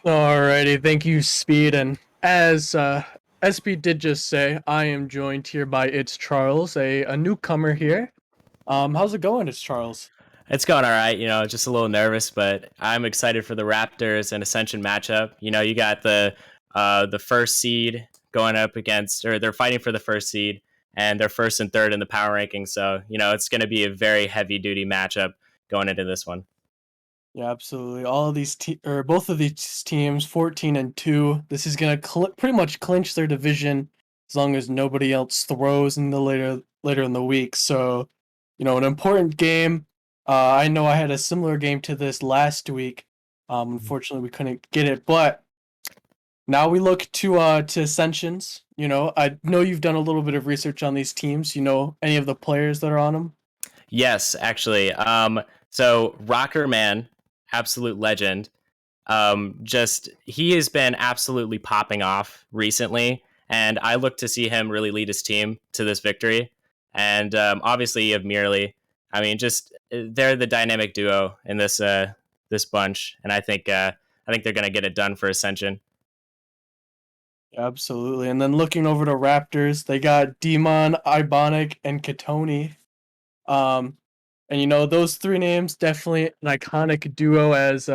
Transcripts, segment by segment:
Alrighty, thank you, Speed. And as Speed did just say, I am joined here by It's Charles, a newcomer here. How's it going, It's Charles? It's going all right. Just a little nervous, but I'm excited for the Raptors and Ascension matchup. You got the first seed going up against, or they're fighting for the first seed, and they're first and third in the power rankings. So it's going to be a very heavy duty matchup going into this one. Yeah, absolutely. All of these or both of these teams, 14-2. This is gonna pretty much clinch their division as long as nobody else throws in the later in the week. So, an important game. I know I had a similar game to this last week. Unfortunately, we couldn't get it, but now we look to Ascensions. I know you've done a little bit of research on these teams. You know any of the players that are on them? Yes, actually. So Rocker Man, absolute legend. Just he has been absolutely popping off recently, and I look to see him really lead his team to this victory. And obviously, you have Merely. I mean, just they're the dynamic duo in this bunch, and I think they're gonna get it done for Ascension. Absolutely. And then looking over to Raptors, they got Demon, Ibonic, and Katoni. Um, and those three names definitely an iconic duo as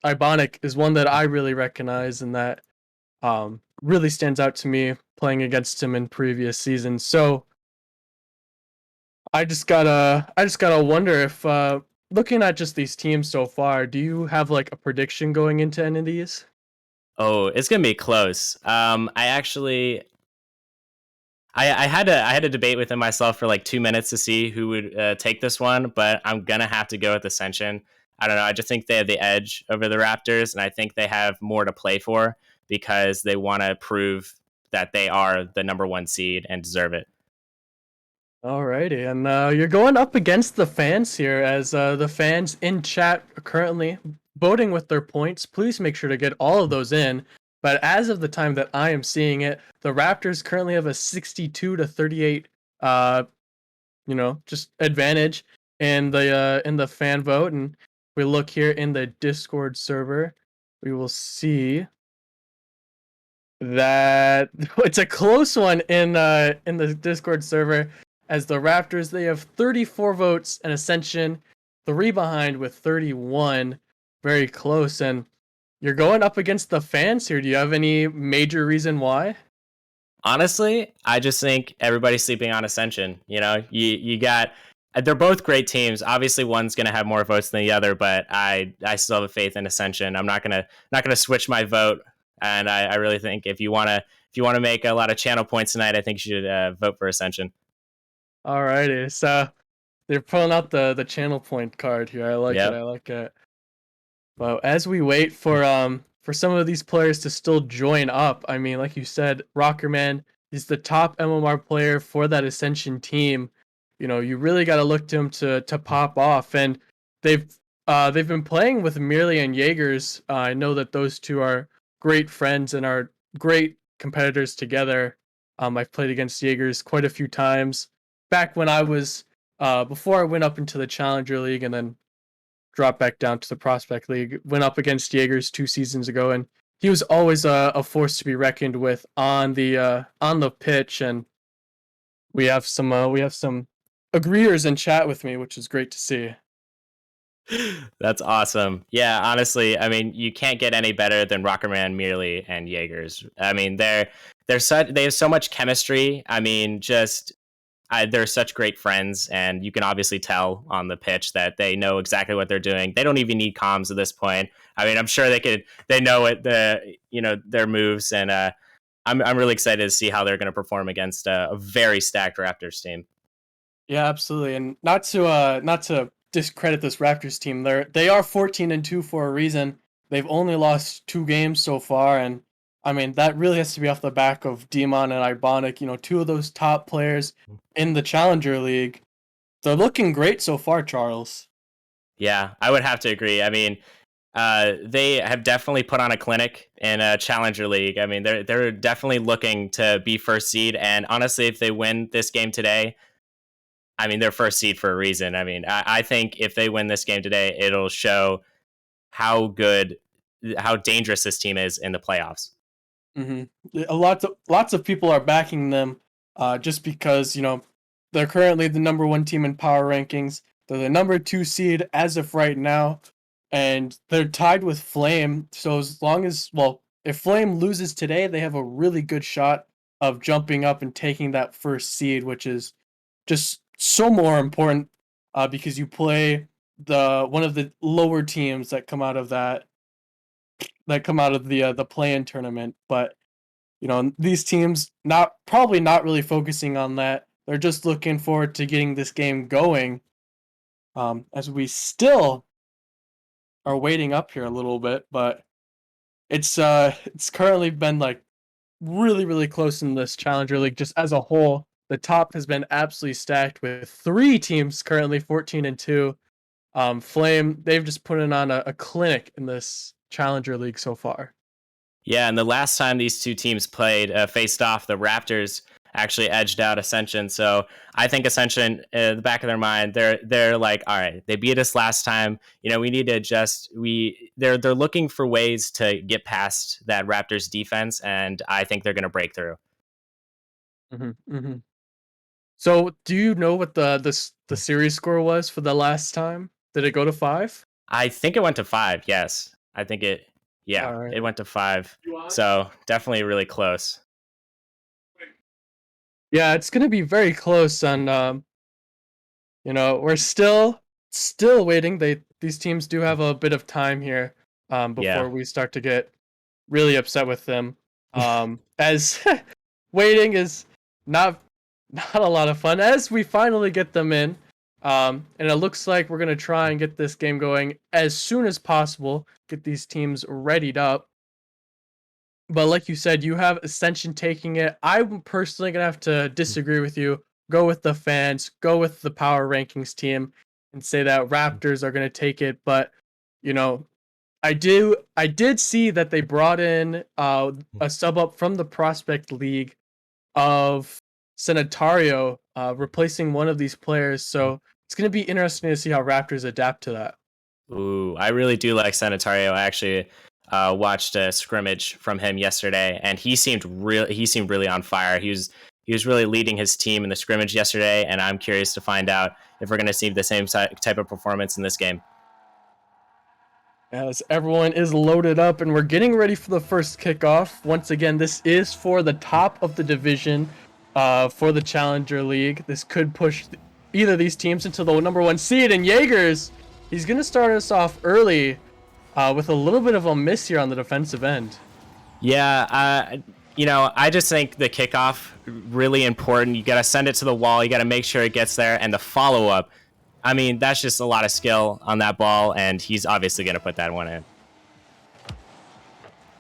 Ibonic is one that I really recognize and that really stands out to me playing against him in previous seasons. So I just gotta wonder if looking at just these teams so far, do you have like a prediction going into any of these? Oh, it's gonna be close. I had a debate within myself for like 2 minutes to see who would take this one, but I'm gonna have to go with Ascension. I don't know. I just think they have the edge over the Raptors, and I think they have more to play for because they want to prove that they are the number one seed and deserve it. Alrighty, and you're going up against the fans here, as the fans in chat are currently voting with their points. Please make sure to get all of those in. But as of the time that I am seeing it, the Raptors currently have a 62-38, uh, just advantage in the fan vote. And we look here in the Discord server, we will see that it's a close one in the Discord server as the Raptors they have 34 votes and Ascension 3 behind with 31. Very close, and you're going up against the fans here. Do you have any major reason why? Honestly, I just think everybody's sleeping on Ascension. You got they're both great teams. Obviously, one's going to have more votes than the other, but I still have faith in Ascension. I'm not gonna switch my vote, and I really think if you wanna make a lot of channel points tonight, I think you should vote for Ascension. Alrighty, so they're pulling out the channel point card here. I like it. Yep. I like it. Well, as we wait for some of these players to still join up, I mean, like you said, Rockerman is the top MMR player for that Ascension team. You really got to look to him to pop off, and they've they've been playing with Merely and Jaegers. I know that those two are great friends and are great competitors together. I've played against Jaegers quite a few times back when I was before I went up into the Challenger League and then dropped back down to the Prospect League. Went up against Jaegers 2 seasons ago, and he was always a force to be reckoned with on the pitch. And we have some agreeers in chat with me, which is great to see. That's awesome. Yeah, honestly, I mean, you can't get any better than Rockerman, Merely, and Jaegers. I mean, they have so much chemistry. I mean, they're such great friends, and you can obviously tell on the pitch that they know exactly what they're doing. They don't even need comms at this point. I mean, I'm sure they know their moves, and I'm really excited to see how they're going to perform against a very stacked Raptors team. Yeah, absolutely. And not to discredit this Raptors team. They are 14-2 for a reason. They've only lost 2 games so far, and I mean that really has to be off the back of Demon and Ibonic. Two of those top players in the Challenger League. They're looking great so far, Charles. Yeah, I would have to agree. I mean, they have definitely put on a clinic in a Challenger League. I mean, they're definitely looking to be first seed, and honestly, if they win this game today, I mean, they're first seed for a reason. I mean, I think if they win this game today, it'll show how good how dangerous this team is in the playoffs. hmm lots of people are backing them, just because they're currently the number one team in power rankings. They're the number two seed as of right now, and they're tied with Flame. So as long as if Flame loses today, they have a really good shot of jumping up and taking that first seed, which is just so more important, because you play the one of the lower teams that come out of the play-in tournament. But these teams not really focusing on that. They're just looking forward to getting this game going. As we still are waiting up here a little bit, but it's currently been like really really close in this Challenger League just as a whole. The top has been absolutely stacked with three teams currently 14-2. Flame, they've just put on a clinic in this Challenger League so far. Yeah, and the last time these two teams played, faced off, the Raptors actually edged out Ascension. So I think Ascension, in the back of their mind, they're like, all right, they beat us last time. We need to adjust. They're looking for ways to get past that Raptors defense, and I think they're going to break through. Mm-hmm. So, do you know what the series score was for the last time? Did it go to 5? I think it went to 5. Yes, I think it. Yeah, All right. it went to 5. So definitely really close. Yeah, it's gonna be very close, and we're still waiting. These teams do have a bit of time here, Yeah. before we start to get really upset with them. As waiting is not not a lot of fun. As we finally get them in, and it looks like we're gonna try and get this game going as soon as possible. Get these teams readied up. But like you said, you have Ascension taking it. I'm personally gonna have to disagree with you. Go with the fans. Go with the power rankings team, and say that Raptors are gonna take it. But you know, I did see that they brought in a sub up from the Prospect League of Sanitario, replacing one of these players. So it's gonna be interesting to see how Raptors adapt to that. Ooh, I really do like Sanitario. I actually watched a scrimmage from him yesterday, and he seemed really on fire. He was really leading his team in the scrimmage yesterday, and I'm curious to find out if we're going to see the same type of performance in this game. As everyone is loaded up and we're getting ready for the first kickoff. Once again, this is for the top of the division, for the Challenger League. This could push either of these teams into the number one seed. And Jaegers, he's going to start us off early, with a little bit of a miss here on the defensive end. Yeah, I just think the kickoff really important. You got to send it to the wall. You got to make sure it gets there, and the follow up. I mean, that's just a lot of skill on that ball, and he's obviously going to put that one in.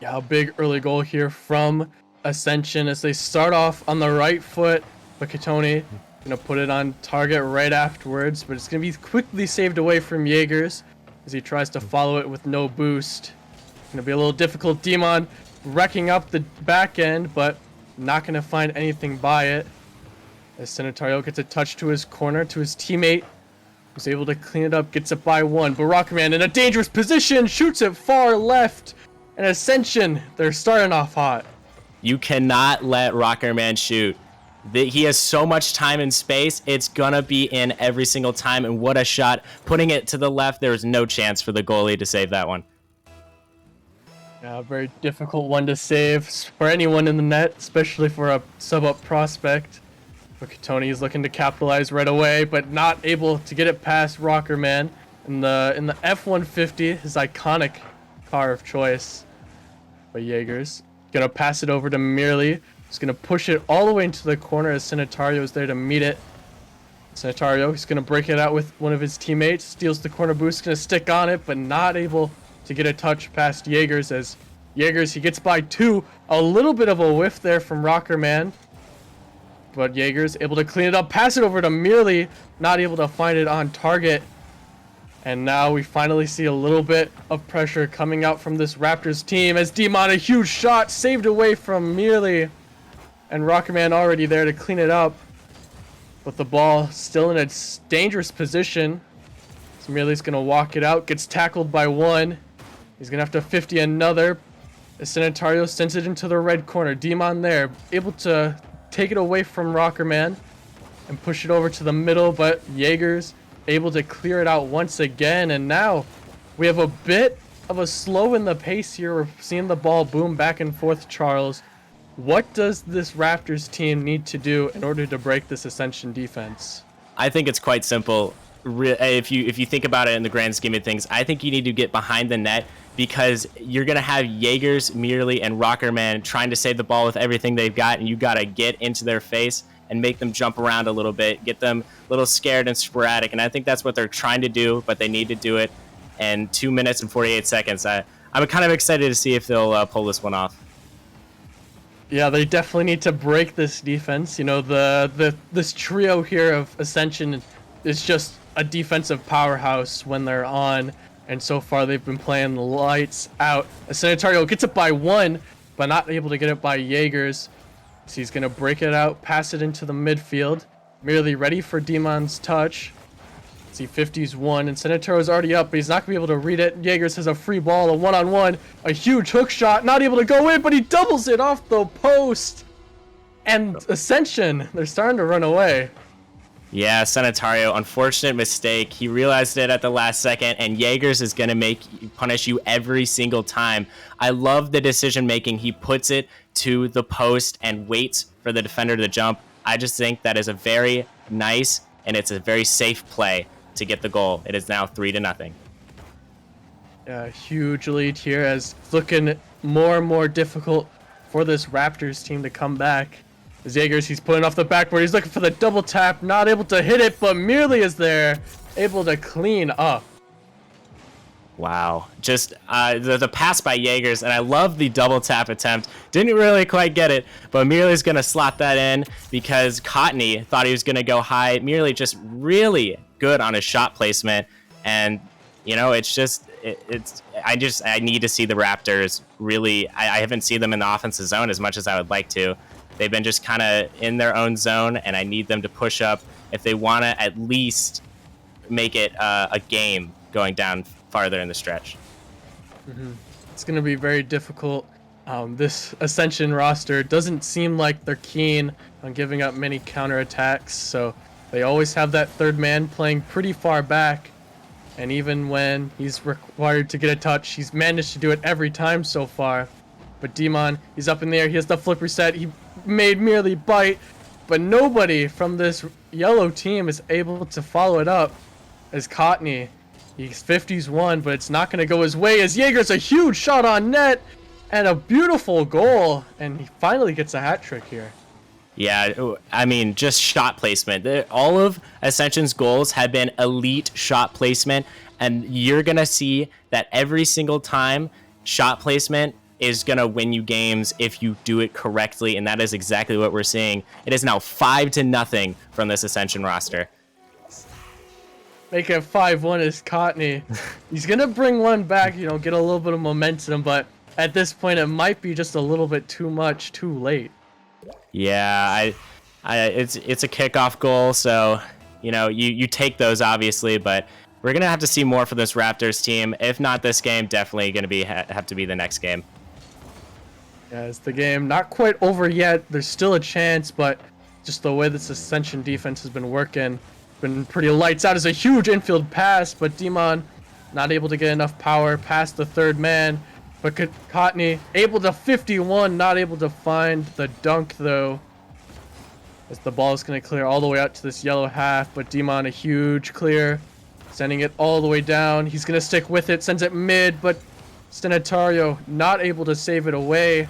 Yeah, a big early goal here from Ascension as they start off on the right foot, but Katoni gonna put it on target right afterwards, but it's gonna be quickly saved away from Jaegers as he tries to follow it with no boost. Gonna be a little difficult. Demon wrecking up the back end, but not gonna find anything by it. As Sanitario gets a touch to his corner, to his teammate, who's able to clean it up, gets it by one. But Rocketman in a dangerous position, shoots it far left. And Ascension, they're starting off hot. You cannot let Rockerman shoot. He has so much time and space. It's going to be in every single time. And what a shot. Putting it to the left, there was no chance for the goalie to save that one. Yeah, a very difficult one to save for anyone in the net, especially for a sub-up prospect. But Katoni is looking to capitalize right away, but not able to get it past Rockerman in the F-150, his iconic car of choice. But Jaegers gonna pass it over to Merely. He's gonna push it all the way into the corner as Sanitario is there to meet it. Sanitario, he's gonna break it out with one of his teammates, steals the corner boost, gonna stick on it, but not able to get a touch past Jaegers as Jaegers, he gets by two. A little bit of a whiff there from Rockerman. But Jaegers able to clean it up, pass it over to Merely, not able to find it on target. And now we finally see a little bit of pressure coming out from this Raptors team as Demon, a huge shot, saved away from Merely. And Rockerman already there to clean it up. But the ball still in a dangerous position. So Merely's going to walk it out, gets tackled by one. He's gonna have to 50 another. Sanitario sends it into the red corner. Demon there, able to take it away from Rockerman and push it over to the middle, but Jaeger's able to clear it out once again. And now we have a bit of a slow in the pace here. We're seeing the ball boom back and forth, Charles. What does this Raptors team need to do in order to break this Ascension defense? I think it's quite simple. If you think about it in the grand scheme of things, I think you need to get behind the net, because you're going to have Jaegers, Merely, and Rockerman trying to save the ball with everything they've got, and you got to get into their face and make them jump around a little bit, get them a little scared and sporadic, and I think that's what they're trying to do, but they need to do it in 2 minutes and 48 seconds. I'm kind of excited to see if they'll pull this one off. Yeah, they definitely need to break this defense. You know, this trio here of Ascension is just a defensive powerhouse when they're on. And so far, they've been playing the lights out. Sanitario gets it by 1, but not able to get it by Jaegers. So he's going to break it out, pass it into the midfield. Merely ready for Demon's touch. See, 50's 1, and Sanitario's already up, but he's not going to be able to read it. Jaegers has a free ball, a one-on-one, a huge hook shot, not able to go in, but he doubles it off the post. And Ascension, they're starting to run away. Yeah, Sanitario, unfortunate mistake. He realized it at the last second, and Jaegers is going to punish you every single time. I love the decision making. He puts it to the post and waits for the defender to jump. I just think that is a very nice, and it's a very safe play to get the goal. It is now 3-0. Yeah, huge lead here, as it's looking more and more difficult for this Raptors team to come back. Jaegers, he's putting off the backboard. He's looking for the double tap, not able to hit it, but Merely is there, able to clean up. Wow. Just the pass by Jaegers, and I love the double tap attempt. Didn't really quite get it, but Merely's going to slot that in because Cottony thought he was going to go high. Merely just really good on his shot placement, and, you know, it's just... I need to see the Raptors really... I haven't seen them in the offensive zone as much as I would like to. They've been just kind of in their own zone, and I need them to push up if they want to at least make it a game going down farther in the stretch. It's going to be very difficult. This Ascension roster doesn't seem like they're keen on giving up many counterattacks, so they always have that third man playing pretty far back, and even when he's required to get a touch, he's managed to do it every time so far. But Demon, he's up in the air, he has the flip reset, he made Merely bite, but nobody from this yellow team is able to follow it up. As Cottony, he's 50's 1, but it's not going to go his way, as Jaeger's a huge shot on net and a beautiful goal, and he finally gets a hat trick here. Yeah, I mean, just shot placement. All of Ascension's goals have been elite shot placement, and you're going to see that every single time shot placement is going to win you games if you do it correctly, and that is exactly what we're seeing. It is now 5-0 from this Ascension roster. Make it 5-1 is Cottony. He's going to bring one back, you know, get a little bit of momentum, but at this point it might be just a little bit too much, too late. Yeah, it's a kickoff goal, so, you know, you take those, obviously, but we're going to have to see more for this Raptors team. If not this game, definitely going to have to be the next game. Yeah, it's the game not quite over yet. There's still a chance, but just the way this Ascension defense has been working, been pretty lights out. As a huge infield pass, but Demon not able to get enough power past the third man. But Cottony able to 51, not able to find the dunk though. As the ball is going to clear all the way out to this yellow half, but Demon a huge clear, sending it all the way down. He's going to stick with it, sends it mid, but Stenatario not able to save it away.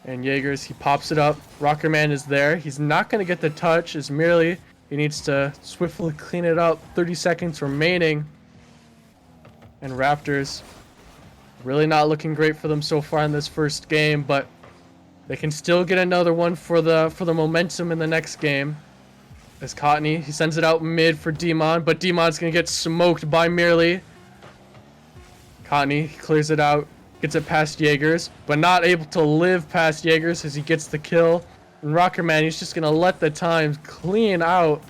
And Jaegers, he pops it up. Rockerman is there. He's not going to get the touch, as merely he needs to swiftly clean it up. 30 seconds remaining. And Raptors, really not looking great for them so far in this first game, but they can still get another one for the momentum in the next game. As Cottony, he sends it out mid for Demon, but Demon's going to get smoked by Merely. Cottony clears it out, gets it past Jaegers, but not able to live past Jaegers as he gets the kill. And Rockerman, he's just going to let the time clean out.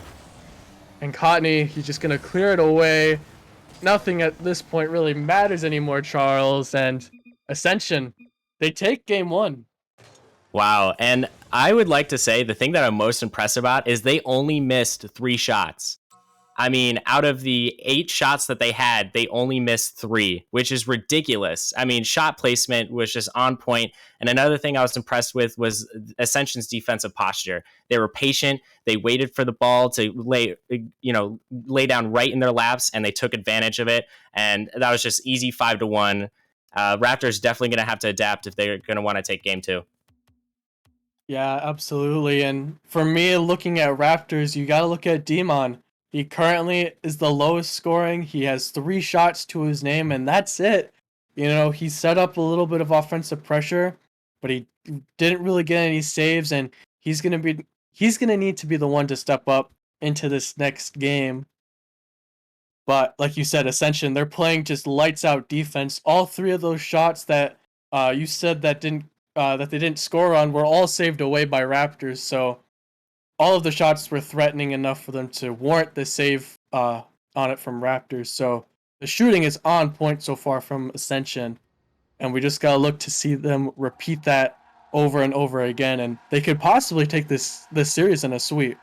And Cottony, he's just going to clear it away. nothing at this point really matters anymore, Charles. And Ascension, they take game one. Wow. And I would like to say the thing that I'm most impressed about is they only missed 3 shots. I mean, out of the 8 shots that they had, they only missed 3, which is ridiculous. I mean, shot placement was just on point. And another thing I was impressed with was Ascension's defensive posture. They were patient. They waited for the ball to lay down right in their laps, and they took advantage of it. And that was just easy 5-1. Raptors definitely going to have to adapt if they're going to want to take game 2. Yeah, absolutely. And for me, looking at Raptors, you got to look at Demon. He currently is the lowest scoring. He has 3 shots to his name, and that's it. You know, he set up a little bit of offensive pressure, but he didn't really get any saves, and he's gonna need to be the one to step up into this next game. But like you said, Ascension, they're playing just lights out defense. All 3 of those shots that you said that they didn't score on were all saved away by Raptors. So all of the shots were threatening enough for them to warrant the save on it from Raptors. So the shooting is on point so far from Ascension, and we just gotta look to see them repeat that over and over again, and they could possibly take this series in a sweep.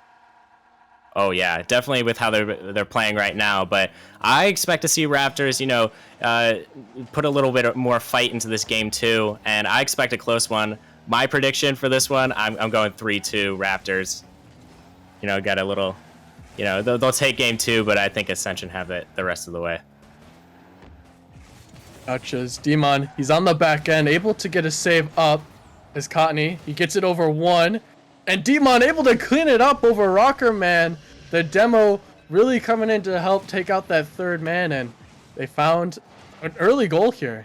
Oh yeah, definitely with how they're playing right now. But I expect to see Raptors, put a little bit more fight into this game too, and I expect a close one. My prediction for this one, I'm going 3-2 Raptors. Got a little, they'll take game 2, but I think Ascension have it the rest of the way. Gotcha's Demon. He's on the back end, able to get a save up as Cottony. He gets it over 1, and Demon able to clean it up over Rocker Man. The demo really coming in to help take out that 3rd man, and they found an early goal here.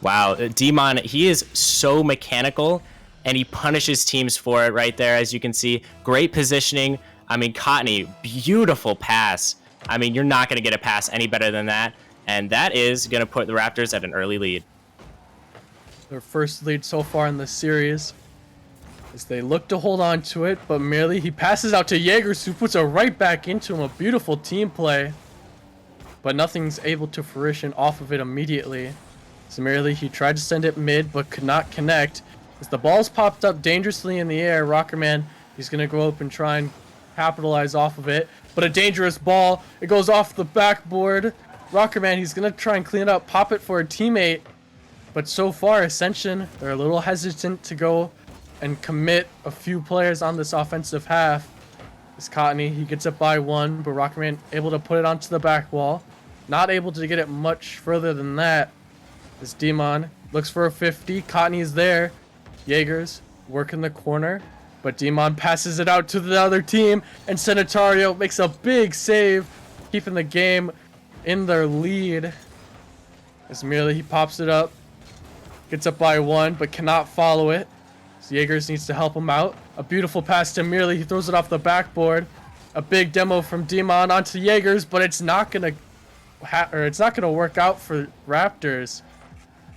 Wow, Demon, he is so mechanical, and he punishes teams for it right there, as you can see. Great positioning. I mean, Cottony, beautiful pass. I mean, you're not going to get a pass any better than that. And that is going to put the Raptors at an early lead. Their first lead so far in this series, as they look to hold on to it, but merely he passes out to Jaegers, who puts it right back into him. A beautiful team play, but nothing's able to fruition off of it immediately. So merely he tried to send it mid, but could not connect. As the ball's popped up dangerously in the air, Rockerman, he's going to go up and try and capitalize off of it. But a dangerous ball. It goes off the backboard. Rockerman, he's going to try and clean it up, pop it for a teammate. But so far, Ascension, they're a little hesitant to go and commit a few players on this offensive half. As Cottony, he gets it by 1, but Rockerman able to put it onto the back wall. Not able to get it much further than that. As Demon looks for a 50. Cottony's there. Jaegers working the corner, but Demon passes it out to the other team, and Sanitario makes a big save, keeping the game in their lead. As merely he pops it up, gets up by 1, but cannot follow it. So Jaegers needs to help him out. A beautiful pass to merely. He throws it off the backboard. A big demo from Demon onto Jaegers, but it's not gonna work out for Raptors.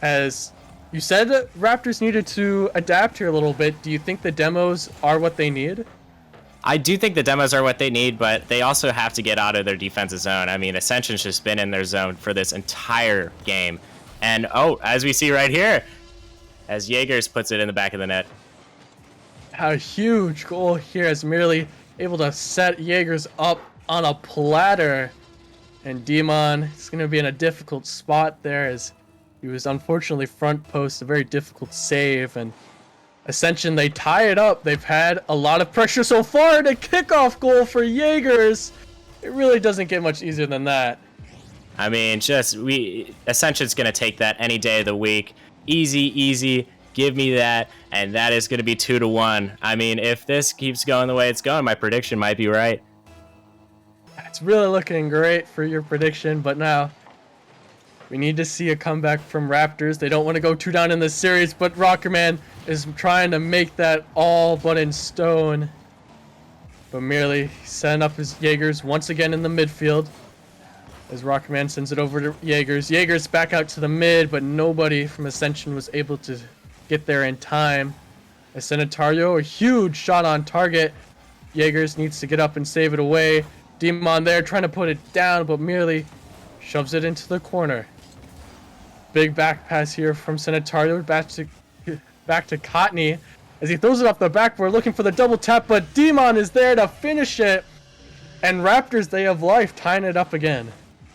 As you said, that Raptors needed to adapt here a little bit. Do you think the demos are what they need? I do think the demos are what they need, but they also have to get out of their defensive zone. I mean, Ascension's just been in their zone for this entire game. And, as we see right here, as Jaegers puts it in the back of the net. A huge goal here, as merely able to set Jaegers up on a platter. And Demon is going to be in a difficult spot there, as he was unfortunately front post, a very difficult save. And Ascension, they tie it up. They've had a lot of pressure so far, and a kickoff goal for Jaegers. It really doesn't get much easier than that. I mean, Ascension's going to take that any day of the week. Easy, give me that, and that is going to be 2-1. I mean, if this keeps going the way it's going, my prediction might be right. It's really looking great for your prediction, but now we need to see a comeback from Raptors. They don't want to go 2 down in this series, but Rockerman is trying to make that all but in stone. But merely setting up his Jaegers once again in the midfield. As Rockerman sends it over to Jaegers. Jaegers back out to the mid, but nobody from Ascension was able to get there in time. As Sanitario, a huge shot on target. Jaegers needs to get up and save it away. Demon there trying to put it down, but merely shoves it into the corner. Big back pass here from Sanitario back to Cotney as he throws it off the backboard looking for the double tap, but Demon is there to finish it. And Raptors, they have life, tying it up again.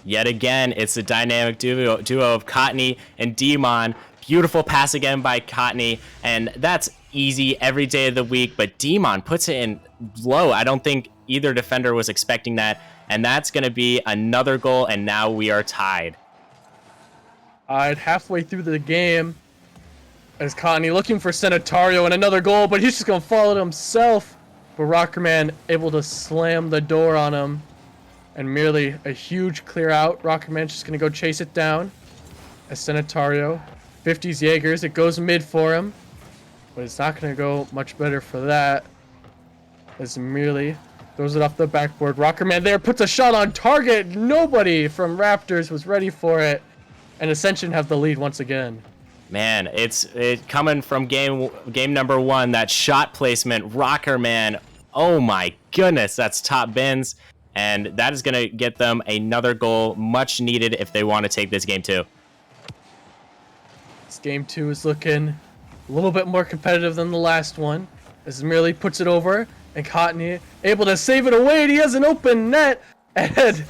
Yet again, it's a dynamic duo of Cotney and Demon. Beautiful pass again by Cotney, and that's easy every day of the week, but Demon puts it in low. I don't think either defender was expecting that, and that's going to be another goal, and now we are tied. Halfway through the game, as Cotney looking for Sanitario and another goal, but he's just going to follow it himself. But Rockerman able to slam the door on him. And merely a huge clear out. Rockerman's just going to go chase it down. As Sanitario 50s Jaegers. It goes mid for him. But it's not going to go much better for that. As merely throws it off the backboard. Rockerman there puts a shot on target. Nobody from Raptors was ready for it. And Ascension have the lead once again. Man, it's coming from game number 1. That shot placement, Rockerman. Oh my goodness, that's top bins. And that is going to get them another goal, much needed if they want to take this game 2. This game 2 is looking a little bit more competitive than the last one. As merely puts it over, and Cotney able to save it away. And he has an open net, and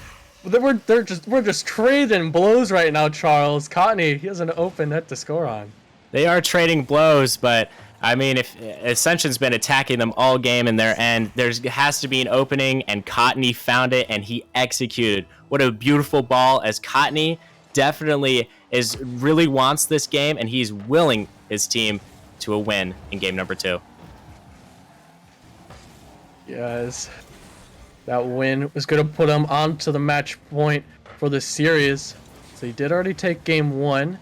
we're just trading blows right now. Charles Cotney, he has an open net to score on. They are trading blows, but I mean, if Ascension's been attacking them all game in their end, there has to be an opening, and Cotney found it, and he executed. What a beautiful ball, as Cotney definitely really wants this game, and he's willing his team to a win in game number 2. Yes, that win was going to put him onto the match point for the series. So he did already take game 1,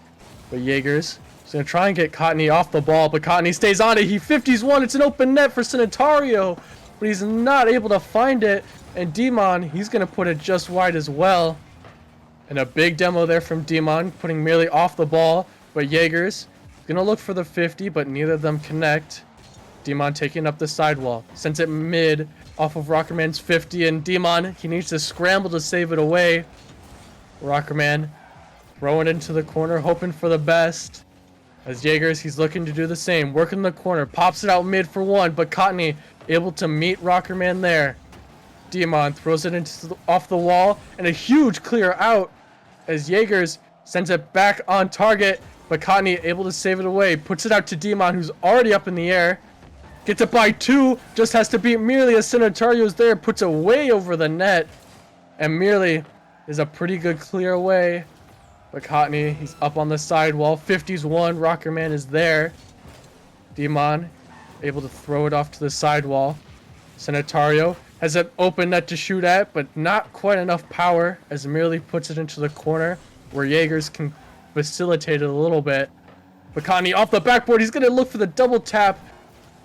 but Jaegers he's going to try and get Cotney off the ball, but Cotney stays on it. He 50s one. It's an open net for Sanitario, but he's not able to find it. And Demon, he's going to put it just wide as well. And a big demo there from Demon, putting merely off the ball. But Jaegers going to look for the 50, but neither of them connect. Demon taking up the sidewall. Sends it mid off of Rockerman's 50. And Demon, he needs to scramble to save it away. Rockerman throwing it into the corner, hoping for the best. As Jaegers, he's looking to do the same. Working the corner. Pops it out mid for one. But Cotney able to meet Rockerman there. Demon throws it off the wall. And a huge clear out. As Jaegers sends it back on target. But Cotney able to save it away. Puts it out to Demon, who's already up in the air. Gets it by 2. Just has to beat Merely as Sanitario's there. Puts it way over the net. And Merely is a pretty good clear away. But Cotney, he's up on the sidewall. 50s one. Rockerman is there. Demon able to throw it off to the sidewall. Sanitario has an open net to shoot at, but not quite enough power as Merely puts it into the corner where Jaegers can facilitate it a little bit. But Cotney off the backboard. He's going to look for the double tap.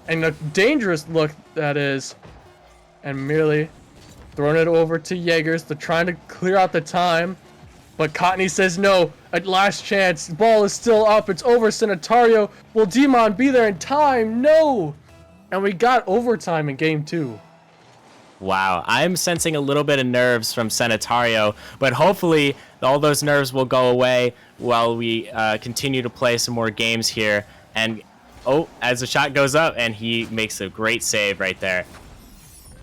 And a dangerous look that is. And Merely throwing it over to Jaegers. They're trying to clear out the time. But Cotney says no. At last chance. Ball is still up. It's over Sanitario. Will Demon be there in time? No. And we got overtime in game 2. Wow, I'm sensing a little bit of nerves from Sanitario, but hopefully all those nerves will go away while we continue to play some more games here. And as the shot goes up, and he makes a great save right there.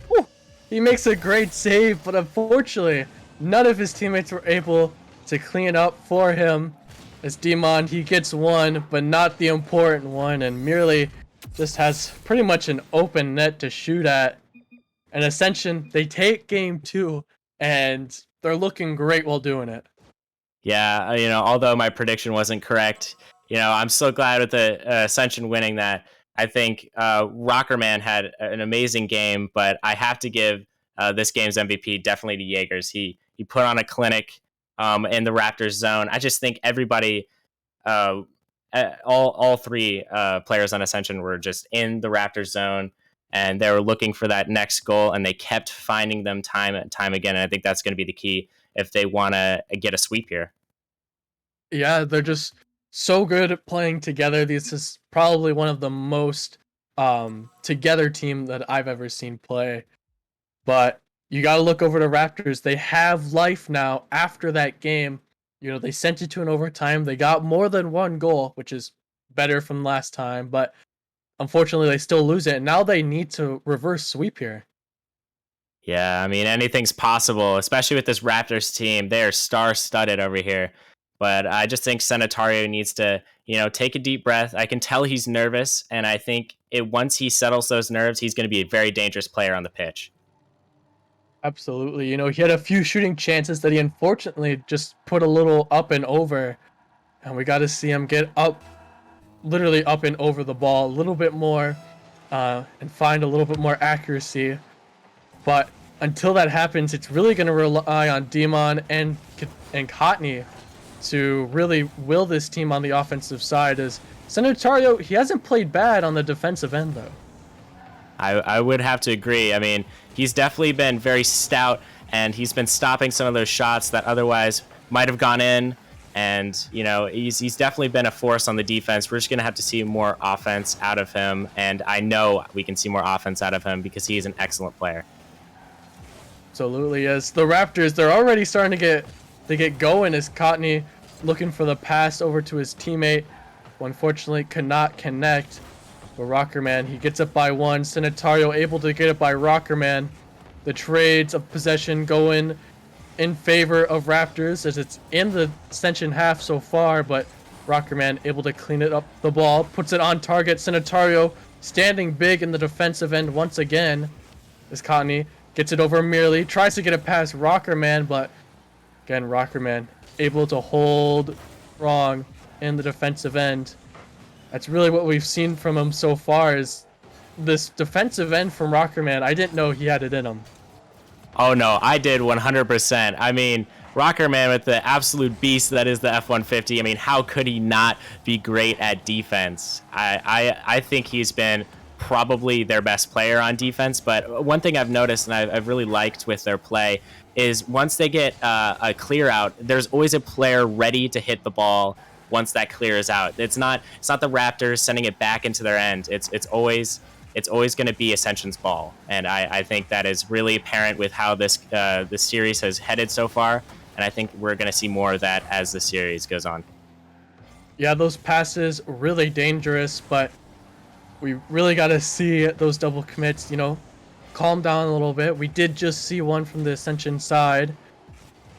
Whew. He makes a great save, but unfortunately, none of his teammates were able to clean up for him. As Demon, he gets one, but not the important one, and merely just has pretty much an open net to shoot at. And Ascension, they take game 2, and they're looking great while doing it. Yeah, although my prediction wasn't correct, I'm so glad with the Ascension winning that. I think Rockerman had an amazing game, but I have to give this game's MVP definitely to Jaegers. He put on a clinic in the Raptors zone. I just think everybody, all 3 players on Ascension were just in the Raptors zone, and they were looking for that next goal, and they kept finding them time and time again. And I think that's going to be the key if they want to get a sweep here. Yeah, they're just so good at playing together. This is probably one of the most together team that I've ever seen play. But you got to look over the Raptors. They have life now after that game. They sent it to an overtime. They got more than one goal, which is better from last time, but unfortunately they still lose it. And now they need to reverse sweep here. Yeah, I mean, anything's possible, especially with this Raptors team. They are star-studded over here. But I just think Senatario needs to, take a deep breath. I can tell he's nervous, and I think once he settles those nerves, he's going to be a very dangerous player on the pitch. Absolutely. He had a few shooting chances that he unfortunately just put a little up and over. And we got to see him get up, literally up and over the ball a little bit more and find a little bit more accuracy. But until that happens, it's really going to rely on Demon and Cotney to really will this team on the offensive side. As Senatario, he hasn't played bad on the defensive end, though. I would have to agree. I mean, he's definitely been very stout, and he's been stopping some of those shots that otherwise might have gone in. And, he's definitely been a force on the defense. We're just going to have to see more offense out of him. And I know we can see more offense out of him because he's an excellent player. Absolutely. As the Raptors, they're already starting to get going as Cotney looking for the pass over to his teammate, who unfortunately could not connect. But Rockerman, he gets up by one. Senatario able to get it by Rockerman. The trades of possession going in favor of Raptors as it's in the Ascension half so far, but Rockerman able to clean it up the ball, puts it on target. Senatario standing big in the defensive end once again as Cotney gets it over Merely, tries to get it past Rockerman, but again, Rockerman able to hold wrong in the defensive end. That's really what we've seen from him so far is this defensive end from Rockerman. I didn't know he had it in him. Oh, no, I did 100%. I mean, Rockerman with the absolute beast that is the F-150. I mean, how could he not be great at defense? I think he's been probably their best player on defense. But one thing I've noticed and I've really liked with their play is once they get a clear out, there's always a player ready to hit the ball once that clears out. It's not the Raptors sending it back into their end. It's always going to be Ascension's ball, and I think that is really apparent with how this series has headed so far. And I think we're going to see more of that as the series goes on. Yeah, those passes really dangerous, but we really got to see those double commits, calm down a little bit. We did just see one from the Ascension side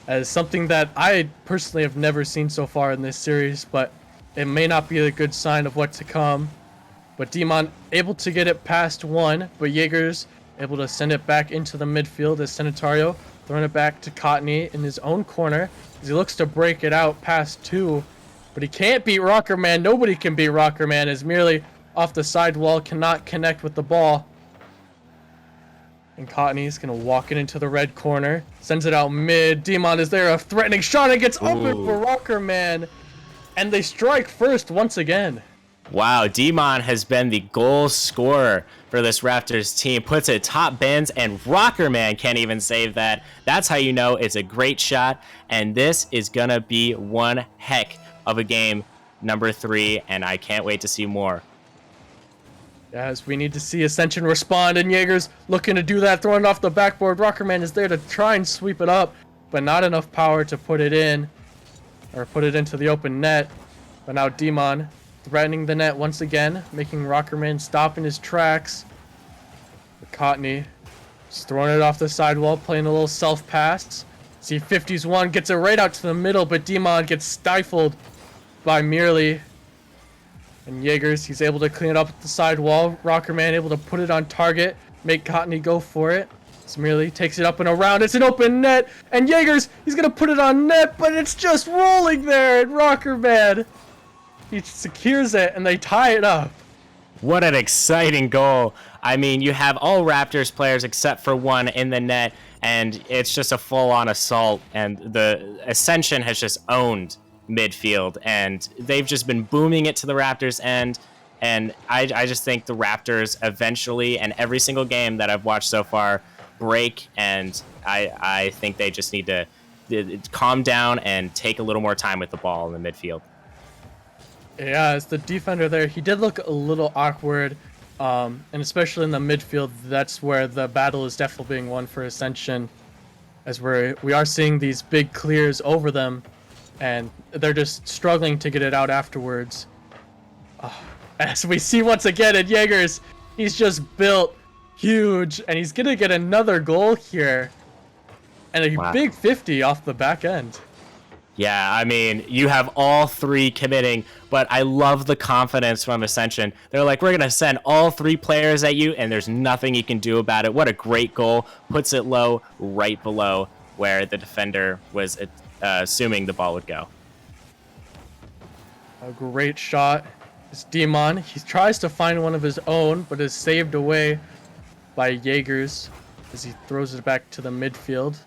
as something that I personally have never seen so far in this series, but it may not be a good sign of what to come. But Demon able to get it past one, but Jaeger's able to send it back into the midfield as Senatario throwing it back to Cotney in his own corner as he looks to break it out past two. But he can't beat Rockerman. Nobody can beat Rockerman as Merely off the side wall cannot connect with the ball. And Cotney's going to walk it into the red corner. Sends it out mid. Demon is there. A threatening shot. It gets open for Rockerman. And they strike first once again. Wow, Demon has been the goal scorer for this Raptors team. Puts it top bins, and Rockerman can't even save that. That's how you know it's a great shot. And this is going to be one heck of a game, number 3. And I can't wait to see more. As we need to see Ascension respond, and Jaeger's looking to do that, throwing it off the backboard. Rockerman is there to try and sweep it up, but not enough power to put it in, or put it into the open net. But now Demon threatening the net once again, making Rockerman stop in his tracks. But Cotney just throwing it off the sidewall, playing a little self-pass. See 50s one, gets it right out to the middle, but Demon gets stifled by Merely. And Jaegers, he's able to clean it up at the side wall. Rockerman able to put it on target, make Cotney go for it. Merely takes it up and around. It's an open net, and Jaegers, he's gonna put it on net, but it's just rolling there. And Rockerman, he secures it, and they tie it up. What an exciting goal! I mean, you have all Raptors players except for one in the net, and it's just a full-on assault. And the Ascension has just owned midfield, and they've just been booming it to the Raptors end. And I just think the Raptors eventually, and every single game that I've watched so far, break. And I think they just need to calm down and take a little more time with the ball in the midfield. Yeah, as the defender there, he did look a little awkward And especially in the midfield, that's where the battle is definitely being won for Ascension, as we are seeing these big clears over them, and they're just struggling to get it out afterwards. Uh, as we see once again in Jaegers, he's just built huge, and he's gonna get another goal here, and a Wow. big 50 off the back end. Yeah, I mean, you have all three committing, but I love the confidence from Ascension. They're like, we're going to send all three players at you, and there's nothing you can do about it. What a great goal. Puts it low, right below where the defender was assuming the ball would go. A great shot. It's Demon. He tries to find one of his own, but is saved away by Jaegers as he throws it back to the midfield.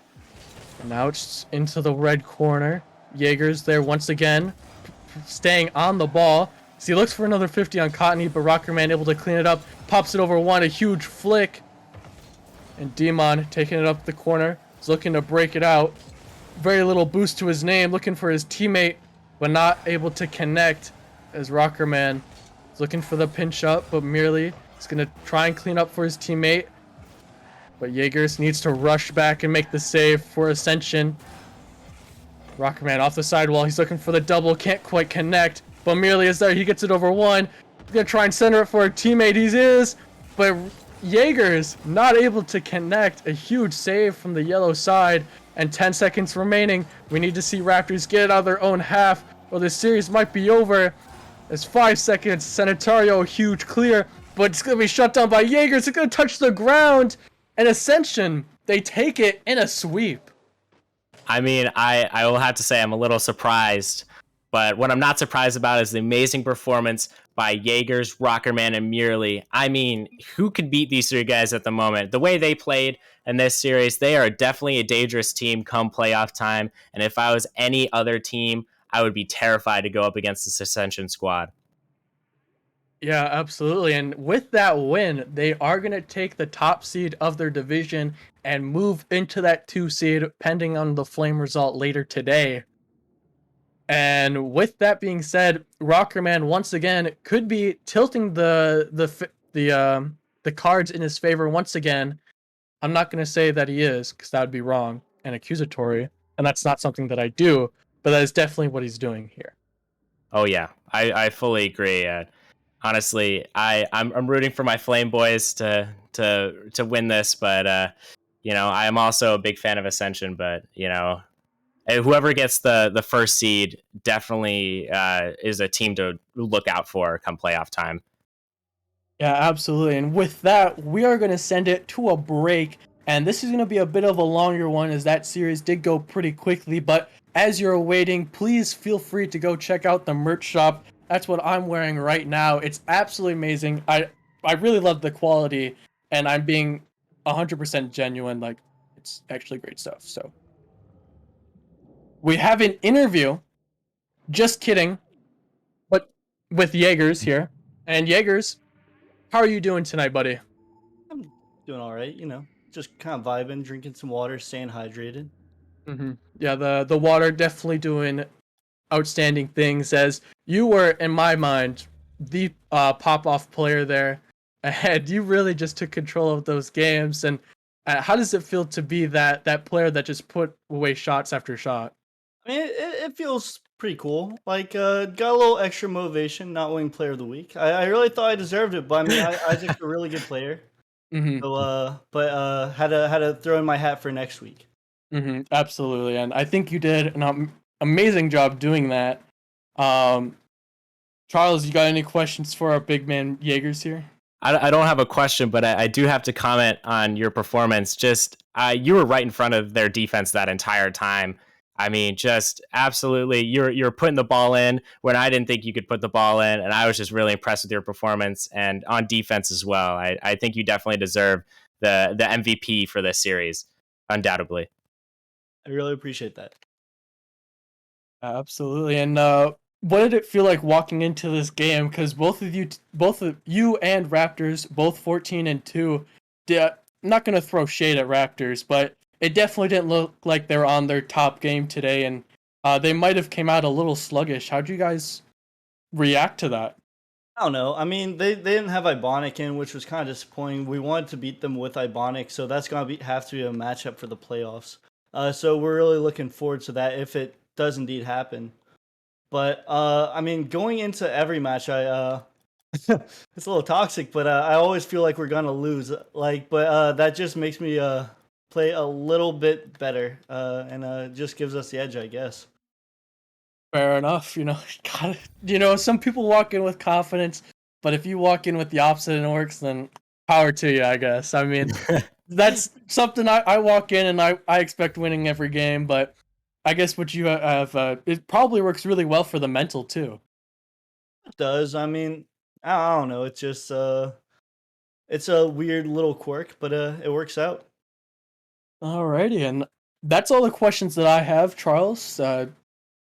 And now it's into the red corner. Jaegers there once again, staying on the ball. So he looks for another 50 on Cottony, but Rockerman able to clean it up. Pops it over one, a huge flick. And Demon taking it up the corner. He's looking to break it out. Very little boost to his name, looking for his teammate, but not able to connect as Rockerman is looking for the pinch up, but merely is going to try and clean up for his teammate. But Jaegers needs to rush back and make the save for Ascension. Rockerman off the sidewall. He's looking for the double. Can't quite connect. But merely is there. He gets it over one. He's going to try and center it for a teammate. He is. But Jaegers not able to connect. A huge save from the yellow side. And 10 seconds remaining. We need to see Raptors get it out of their own half, or this series might be over. There's 5 seconds. Sanitario, huge clear. But it's going to be shut down by Jaegers. It's going to touch the ground. And Ascension, they take it in a sweep. I mean, I will have to say I'm a little surprised, but what I'm not surprised about is the amazing performance by Jaegers, Rockerman, and Murley. I mean, who could beat these three guys at the moment? The way they played in this series, they are definitely a dangerous team come playoff time, and if I was any other team, I would be terrified to go up against this Ascension squad. Yeah, absolutely. And with that win, they are going to take the top seed of their division and move into that 2 seed, pending on the Flame result later today. And with that being said, Rockerman once again could be tilting the cards in his favor once again. I'm not going to say that he is, because that would be wrong and accusatory, and that's not something that I do. But that is definitely what he's doing here. Oh yeah, I fully agree. Honestly, I'm rooting for my Flame Boys to win this, but I am also a big fan of Ascension. But whoever gets the first seed definitely is a team to look out for come playoff time. Yeah, absolutely. And with that, we are going to send it to a break. And this is going to be a bit of a longer one, as that series did go pretty quickly. But as you're waiting, please feel free to go check out the merch shop. That's what I'm wearing right now. It's absolutely amazing. I really love the quality, and I'm being 100% genuine. Like, it's actually great stuff. So we have an interview. Just kidding. But with Jaegers here. And Jaegers, how are you doing tonight, buddy? I'm doing all right, just kind of vibing, drinking some water, staying hydrated. Mm-hmm. Yeah, the water definitely doing outstanding things, as you were, in my mind, the pop-off player there. And you really just took control of those games. And how does it feel to be that player that just put away shots after shot? I mean, it feels pretty cool. Like, got a little extra motivation not winning Player of the Week. I really thought I deserved it, but I mean, Isaac's a really good player. Mm-hmm. So, but had to throw in my hat for next week. Mm-hmm. Absolutely, and I think you did an amazing job doing that. Charles, you got any questions for our big man Jaegers here? I don't have a question, but I do have to comment on your performance. Just you were right in front of their defense that entire time. I mean, just absolutely, you're putting the ball in when I didn't think you could put the ball in, and I was just really impressed with your performance and on defense as well. I think you definitely deserve the MVP for this series, undoubtedly. I really appreciate that. Absolutely, and what did it feel like walking into this game? Because both of you and Raptors, both 14-2. Not gonna throw shade at Raptors, but it definitely didn't look like they were on their top game today, and they might have came out a little sluggish. How'd you guys react to that? I don't know. I mean, they didn't have Ibonic in, which was kind of disappointing. We wanted to beat them with Ibonic, so that's gonna have to be a matchup for the playoffs. So we're really looking forward to that if it does indeed happen. But I mean, going into every match, I it's a little toxic, but I always feel like we're gonna lose. Like, but that just makes me play a little bit better, and just gives us the edge, I guess. Fair enough. Gotta, some people walk in with confidence, but if you walk in with the opposite and it works, then power to you, I guess. I mean, that's something I walk in and I expect winning every game, but I guess what you have, it probably works really well for the mental too. It does. I mean, I don't know. It's just it's a weird little quirk, but it works out. Alrighty, and that's all the questions that I have, Charles.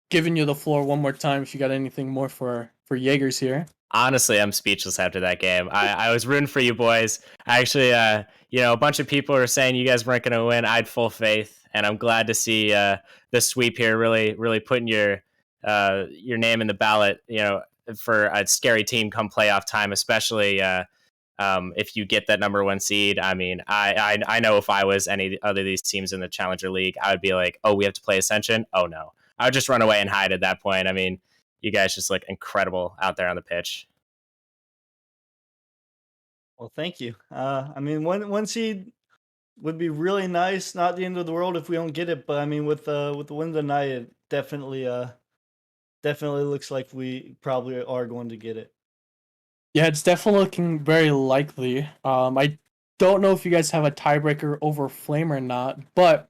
Giving you the floor one more time if you got anything more for Jaegers here. Honestly, I'm speechless after that game. I was rooting for you boys. I actually, a bunch of people were saying you guys weren't going to win. I had full faith, and I'm glad to see the sweep here really, really putting your name in the ballot. For a scary team come playoff time, especially if you get that number 1 seed. I mean, I know if I was any other of these teams in the Challenger League, I would be like, oh, we have to play Ascension. Oh no, I would just run away and hide at that point. I mean, you guys just look incredible out there on the pitch. Well, thank you. I mean, one seed would be really nice. Not the end of the world if we don't get it, but I mean, with the win tonight, it definitely looks like we probably are going to get it. Yeah, it's definitely looking very likely. I don't know if you guys have a tiebreaker over Flame or not, but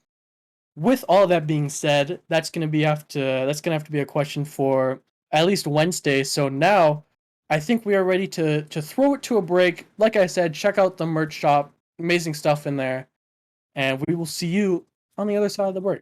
with all that being said, that's gonna have to be a question for at least Wednesday. So now, I think we are ready to throw it to a break. Like I said, check out the merch shop, amazing stuff in there, and we will see you on the other side of the break.